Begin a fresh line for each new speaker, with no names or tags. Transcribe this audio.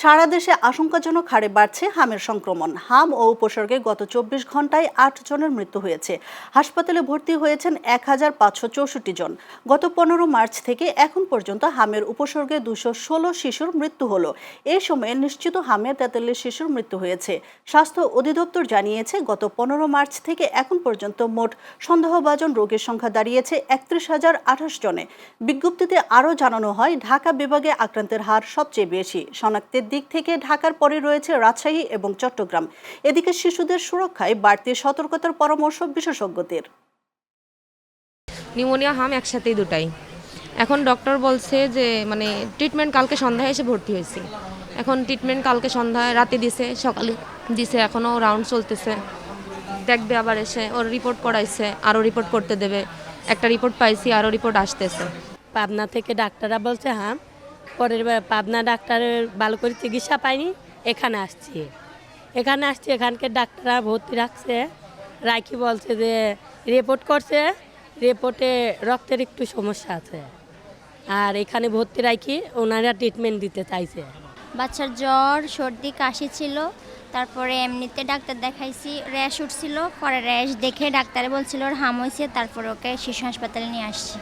সারা দেশে আশঙ্কাজনক হারে বাড়ছে হামের সংক্রমণ। হাম ও উপসর্গে গত ২৪ ঘন্টায় ৮ জনের মৃত্যু হয়েছে। হাসপাতালে ভর্তি হয়েছেন ১,৫৬৪ জন। গত ১৫ মার্চ থেকে এখন পর্যন্ত হামের উপসর্গে ২১৬ শিশুর মৃত্যু হলো। এ সময়ে নিশ্চিত হামে ৪৩ শিশুর মৃত্যু হয়েছে। স্বাস্থ্য অধিদপ্তর জানিয়েছে, গত ১৫ মার্চ থেকে এখন পর্যন্ত মোট সন্দেহভাজন রোগীর সংখ্যা দাঁড়িয়েছে ৩১,০২৮ জনে। বিজ্ঞপ্তিতে আরও জানানো হয়, ঢাকা বিভাগে আক্রান্তের হার সবচেয়ে বেশি। শনাক্তের দিক থেকে ঢাকার পরে রয়েছে রাজশাহী এবং চট্টগ্রাম। এদিকে শিশুদের সুরক্ষায় বাড়তি সতর্কতার পরামর্শ বিশেষজ্ঞদের।
নিউমোনিয়া হাম একসাথেই দুটাই। এখন ডক্টর বলছে যে ট্রিটমেন্ট কালকে সন্ধ্যায় এসে ভর্তি হয়েছি। এখন ট্রিটমেন্ট কালকে সন্ধ্যায় রাতে দিছে, সকালে দিছে, এখনও রাউন্ড চলতেছে। দেখবে আবার এসে ওর রিপোর্ট করাইছে, আরও রিপোর্ট করতে দেবে। একটা রিপোর্ট পাইছি, আরও রিপোর্ট আসতেছে।
পাবনা থেকে ডাক্তাররা বলছে পরের বার পাবনা ডাক্তারের ভালো করে চিকিৎসা পাইনি, এখানে আসছি। এখানকার ডাক্তাররা ভর্তি রাখছে, রাখি বলছে যে রিপোর্ট করছে, রিপোর্টে রক্তের একটু সমস্যা আছে, আর এখানে ভর্তি রাখি ওনারা ট্রিটমেন্ট দিতে চাইছে।
বাচ্চার জ্বর, সর্দি, কাশি ছিল। তারপরে এমনিতে ডাক্তার দেখাইছি, র্যাশ উঠছিল। পরে র্যাশ দেখে ডাক্তারে বলছিল ওর হাম হয়েছে, তারপরে ওকে শিশু হাসপাতালে নিয়ে আসছি।